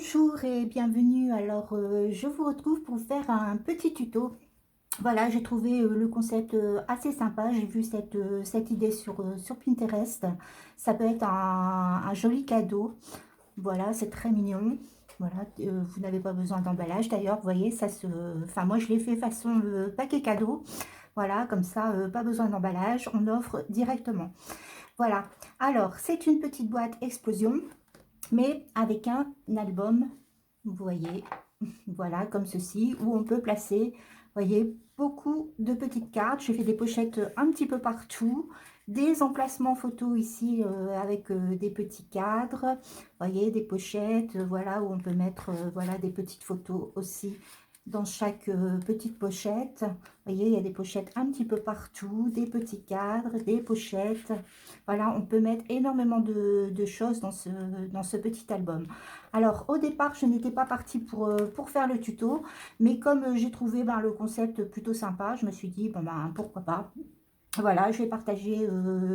Bonjour et bienvenue. Alors, je vous retrouve pour faire un petit tuto. Voilà, j'ai trouvé le concept assez sympa. J'ai vu cette idée sur Pinterest. Ça peut être un joli cadeau. Voilà, c'est très mignon. Voilà, vous n'avez pas besoin d'emballage. D'ailleurs, vous voyez, ça se... Enfin, moi, je l'ai fait façon paquet cadeau. Voilà, comme ça, pas besoin d'emballage. On offre directement. Voilà. Alors, c'est une petite boîte explosion, mais avec un album, vous voyez, voilà, comme ceci, où on peut placer, vous voyez, beaucoup de petites cartes. J'ai fait des pochettes un petit peu partout, des emplacements photos ici avec des petits cadres, vous voyez, des pochettes, voilà, où on peut mettre, voilà, des petites photos aussi dans chaque petite pochette. Vous voyez, il y a des pochettes un petit peu partout, des petits cadres, des pochettes. Voilà, on peut mettre énormément de choses dans ce petit album. Alors, au départ, je n'étais pas partie pour faire le tuto, mais comme j'ai trouvé le concept plutôt sympa, je me suis dit, bon, pourquoi pas. Voilà, je vais partager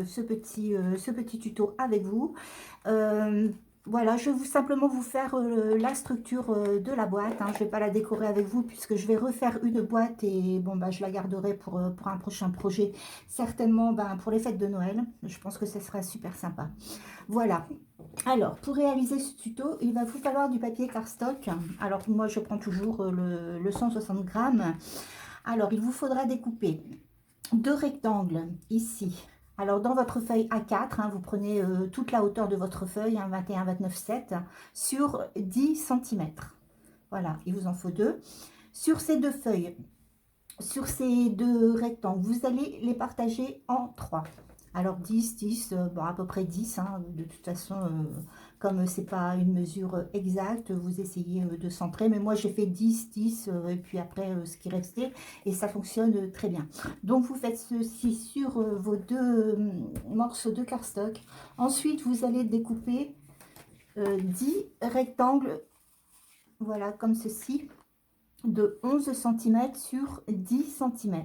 ce petit tuto avec vous. Euh, voilà, je vais simplement vous faire la structure de la boîte, hein. Je ne vais pas la décorer avec vous puisque je vais refaire une boîte et bon, je la garderai pour un prochain projet, certainement pour les fêtes de Noël. Je pense que ce sera super sympa. Voilà. Alors, pour réaliser ce tuto, il va vous falloir du papier cardstock. Alors, moi, je prends toujours le 160 grammes. Alors, il vous faudra découper deux rectangles ici. Alors, dans votre feuille A4, hein, vous prenez toute la hauteur de votre feuille, hein, 21, 29, 7, sur 10 cm. Voilà, il vous en faut deux. Sur ces deux feuilles, sur ces deux rectangles, vous allez les partager en trois. Alors 10, 10, bon, à peu près 10, hein, de toute façon, comme c'est pas une mesure exacte, vous essayez de centrer, mais moi j'ai fait 10, 10, et puis après ce qui restait, et ça fonctionne très bien. Donc vous faites ceci sur vos deux morceaux de cardstock. Ensuite, vous allez découper 10 rectangles, voilà, comme ceci, de 11 cm sur 10 cm.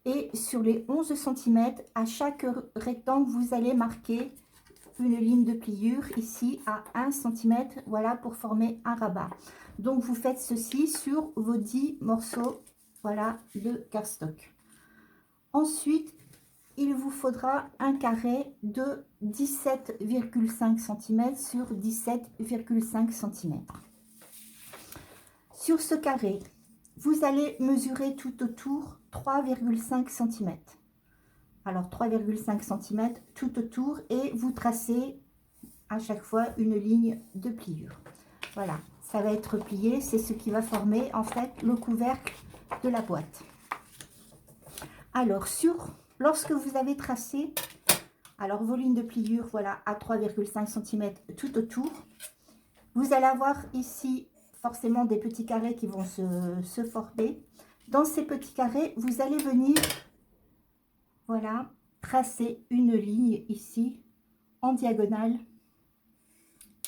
Et sur les 11 cm, à chaque rectangle, vous allez marquer une ligne de pliure ici à 1 cm, voilà, pour former un rabat. Donc vous faites ceci sur vos 10 morceaux, voilà, de cardstock. Ensuite, il vous faudra un carré de 17,5 cm sur 17,5 cm. Sur ce carré, vous allez mesurer tout autour 3,5 cm. Alors 3,5 cm tout autour et vous tracez à chaque fois une ligne de pliure. Voilà, ça va être plié, c'est ce qui va former en fait le couvercle de la boîte. Alors lorsque vous avez tracé alors vos lignes de pliure, voilà, à 3,5 cm tout autour, vous allez avoir ici forcément des petits carrés qui vont se former. Dans ces petits carrés, vous allez venir, voilà, tracer une ligne ici en diagonale,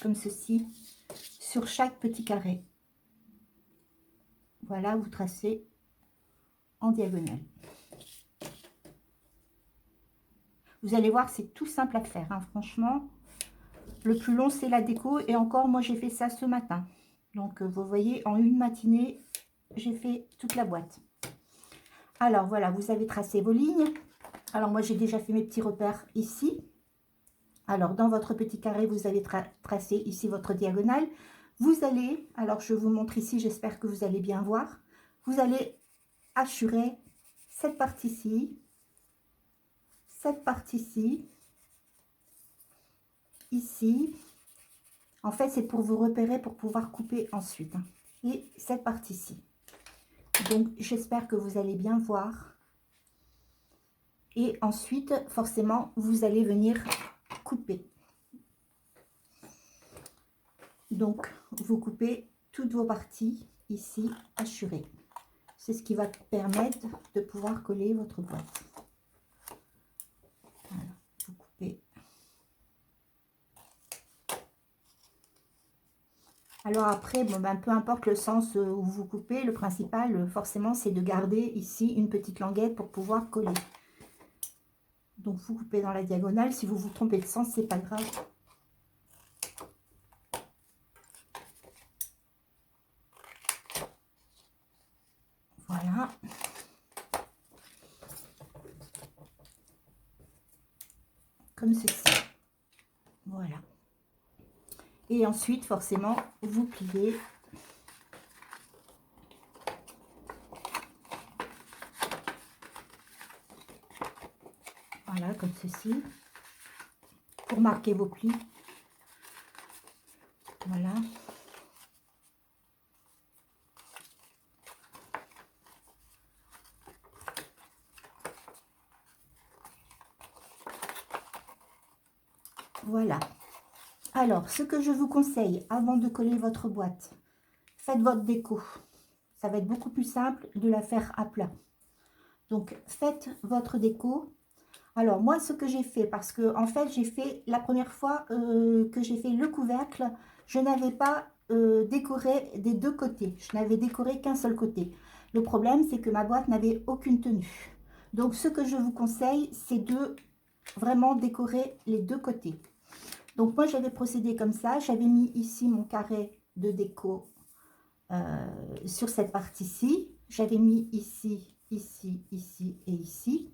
comme ceci, sur chaque petit carré. Voilà, vous tracez en diagonale. Vous allez voir, c'est tout simple à faire, hein, franchement. Le plus long, c'est la déco. Et encore, moi, j'ai fait ça ce matin. Donc, vous voyez, en une matinée, j'ai fait toute la boîte. Alors, voilà, vous avez tracé vos lignes. Alors, moi, j'ai déjà fait mes petits repères ici. Alors, dans votre petit carré, vous allez tracer ici votre diagonale. Vous allez, alors je vous montre ici, j'espère que vous allez bien voir. Vous allez hachurer cette partie-ci, cette partie-ci, ici. En fait, c'est pour vous repérer, pour pouvoir couper ensuite. Et cette partie-ci. Donc, j'espère que vous allez bien voir. Et ensuite, forcément, vous allez venir couper. Donc, vous coupez toutes vos parties ici, hachurées. C'est ce qui va permettre de pouvoir coller votre boîte. Voilà, vous coupez. Alors après, bon, peu importe le sens où vous coupez, le principal, forcément, c'est de garder ici une petite languette pour pouvoir coller. Donc, vous coupez dans la diagonale. Si vous vous trompez de sens, c'est pas grave. Voilà. Comme ceci. Voilà. Et ensuite, forcément, vous pliez. Voilà, comme ceci. Pour marquer vos plis. Voilà. Voilà. Alors, ce que je vous conseille avant de coller votre boîte, faites votre déco. Ça va être beaucoup plus simple de la faire à plat. Donc, faites votre déco. Alors, moi, ce que j'ai fait, parce que en fait, j'ai fait la première fois que j'ai fait le couvercle, je n'avais pas décoré des deux côtés. Je n'avais décoré qu'un seul côté. Le problème, c'est que ma boîte n'avait aucune tenue. Donc, ce que je vous conseille, c'est de vraiment décorer les deux côtés. Donc, moi, j'avais procédé comme ça. J'avais mis ici mon carré de déco sur cette partie-ci. J'avais mis ici, ici, ici et ici.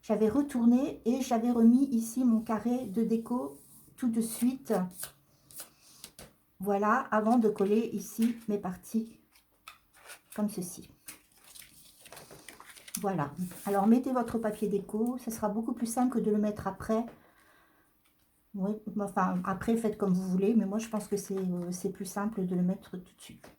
J'avais retourné et j'avais remis ici mon carré de déco tout de suite. Voilà, avant de coller ici mes parties comme ceci. Voilà. Alors, mettez votre papier déco. Ce sera beaucoup plus simple que de le mettre après. Oui, enfin, après, faites comme vous voulez. Mais moi, je pense que c'est plus simple de le mettre tout de suite.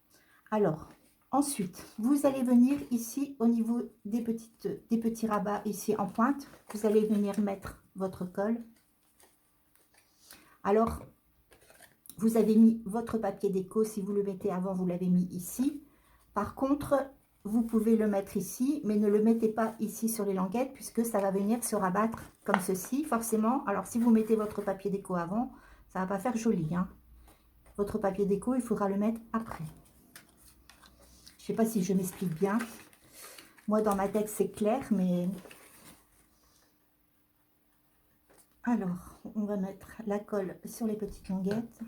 Alors, ensuite, vous allez venir ici au niveau des petits rabats ici en pointe. Vous allez venir mettre votre colle. Alors, vous avez mis votre papier déco. Si vous le mettez avant, vous l'avez mis ici. Par contre, vous pouvez le mettre ici, mais ne le mettez pas ici sur les languettes puisque ça va venir se rabattre comme ceci, forcément. Alors, si vous mettez votre papier déco avant, ça ne va pas faire joli, hein. Votre papier déco, il faudra le mettre après. Je ne sais pas si je m'explique bien. Moi, dans ma tête, c'est clair, mais... Alors, on va mettre la colle sur les petites languettes.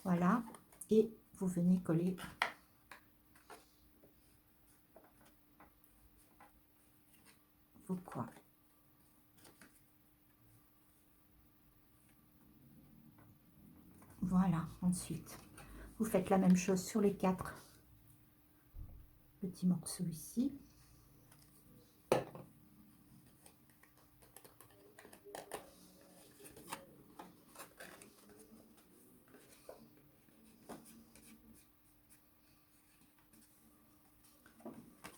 Voilà. Et vous venez coller vos coins. Voilà. Ensuite, vous faites la même chose sur les 4 petits morceaux ici.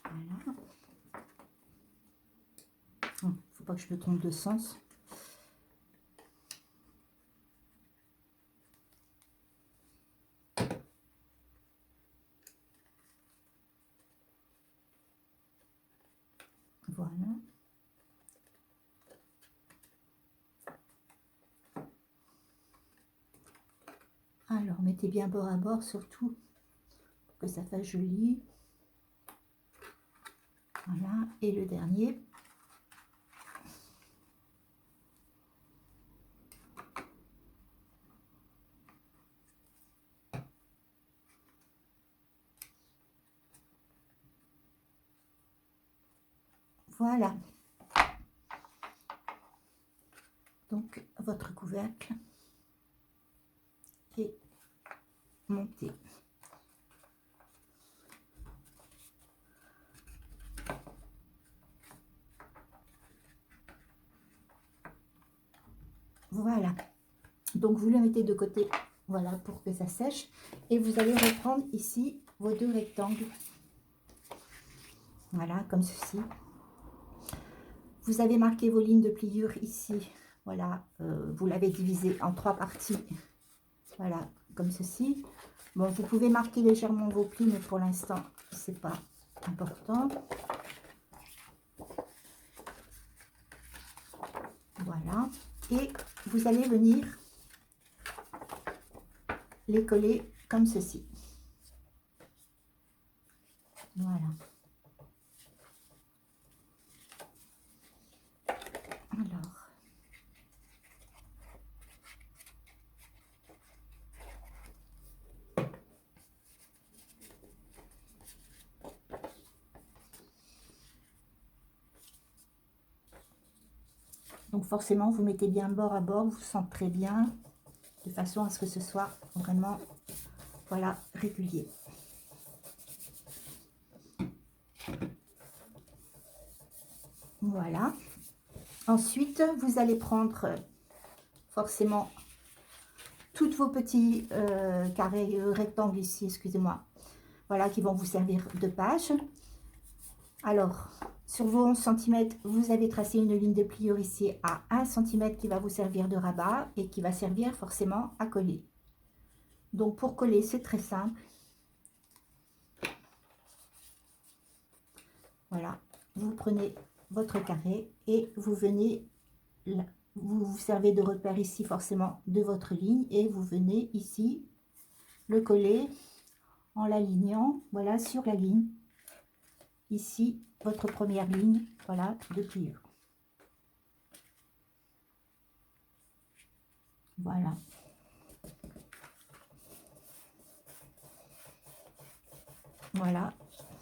Voilà. Faut pas que je me trompe de sens. Voilà. Alors, mettez bien bord à bord, surtout, pour que ça fasse joli. Voilà. Et le dernier. Voilà. Donc, votre couvercle est monté. Voilà. Donc, vous le mettez de côté, voilà, pour que ça sèche. Et vous allez reprendre ici vos deux rectangles. Voilà, comme ceci. Vous avez marqué vos lignes de pliure ici. Voilà, vous l'avez divisé en 3 parties. Voilà, comme ceci. Bon, vous pouvez marquer légèrement vos plis, mais pour l'instant, c'est pas important. Voilà. Et vous allez venir les coller comme ceci. Voilà. Alors. Donc forcément, vous mettez bien bord à bord, vous centrez bien, de façon à ce que ce soit vraiment, voilà, régulier. Voilà. Ensuite, vous allez prendre forcément toutes vos petits carrés rectangles ici, excusez-moi, voilà, qui vont vous servir de page. Alors, sur vos 11 cm, vous avez tracé une ligne de pliure ici à 1 cm qui va vous servir de rabat et qui va servir forcément à coller. Donc, pour coller, c'est très simple. Voilà, vous prenez votre carré et vous venez là. Vous vous servez de repère ici forcément de votre ligne et vous venez ici le coller en l'alignant, voilà, sur la ligne. Ici, votre première ligne, voilà, de pliure. Voilà. Voilà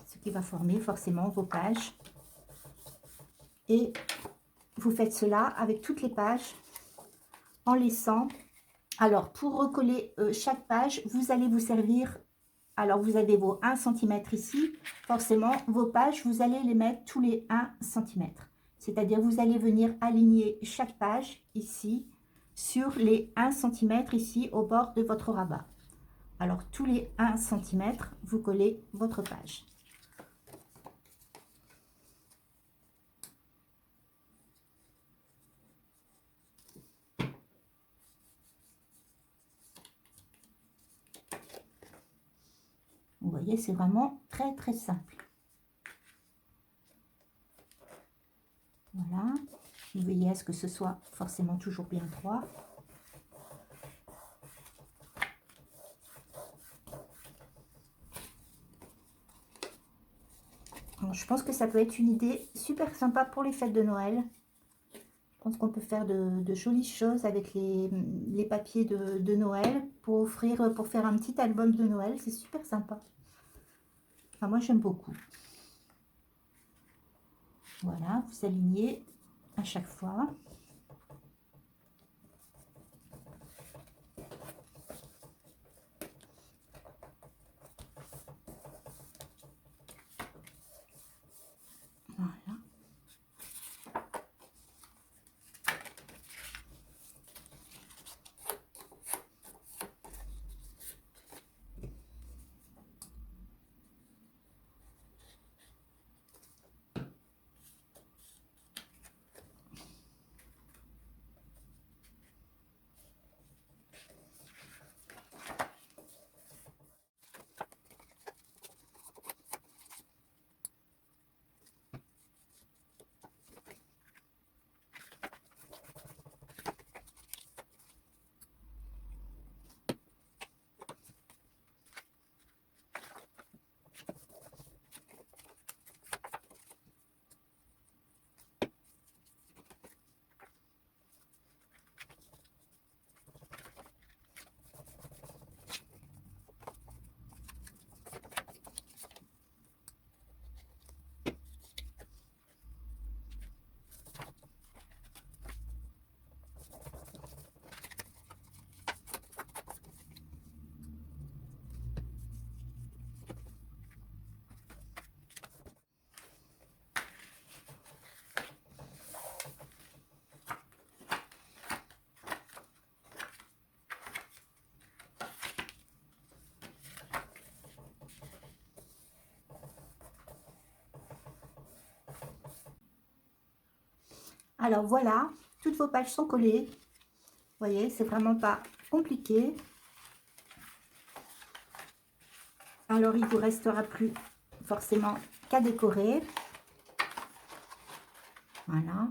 ce qui va former forcément vos pages. Et vous faites cela avec toutes les pages en laissant. Alors, pour recoller chaque page, vous allez vous servir. Alors, vous avez vos 1 cm ici. Forcément, vos pages, vous allez les mettre tous les 1 cm. C'est-à-dire, vous allez venir aligner chaque page ici sur les 1 cm ici au bord de votre rabat. Alors, tous les 1 cm, vous collez votre page. Vous voyez, c'est vraiment très, très simple. Voilà. Vous veillez à ce que ce soit forcément toujours bien droit. Alors, je pense que ça peut être une idée super sympa pour les fêtes de Noël. Je pense qu'on peut faire de jolies choses avec les papiers de Noël pour offrir, pour faire un petit album de Noël. C'est super sympa. Enfin, moi, j'aime beaucoup. Voilà, vous alignez à chaque fois. Voilà. Alors voilà, toutes vos pages sont collées. Vous voyez, c'est vraiment pas compliqué. Alors, il vous restera plus forcément qu'à décorer. Voilà.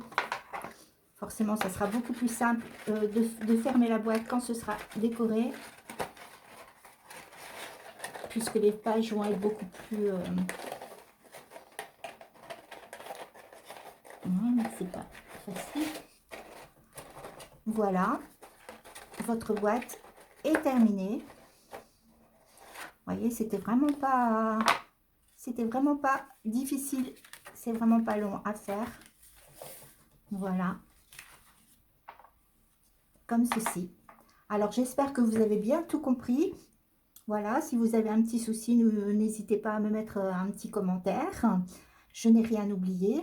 Forcément, ça sera beaucoup plus simple de fermer la boîte quand ce sera décoré. Puisque les pages vont être beaucoup plus... c'est pas facile. Voilà. Votre boîte est terminée. Vous voyez, c'était vraiment pas difficile, c'est vraiment pas long à faire. Voilà, comme ceci. Alors, j'espère que vous avez bien tout compris. Voilà, si vous avez un petit souci, n'hésitez pas à me mettre un petit commentaire. Je n'ai rien oublié.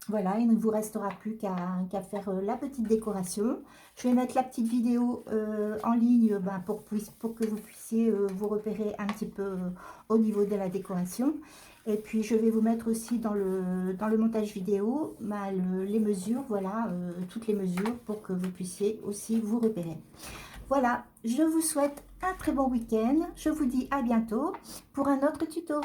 Voilà, il ne vous restera plus qu'à faire la petite décoration. Je vais mettre la petite vidéo en ligne ben, pour que vous puissiez vous repérer un petit peu au niveau de la décoration. Et puis, je vais vous mettre aussi dans le montage vidéo ben, les mesures, voilà, toutes les mesures pour que vous puissiez aussi vous repérer. Voilà, je vous souhaite un très bon week-end. Je vous dis à bientôt pour un autre tuto.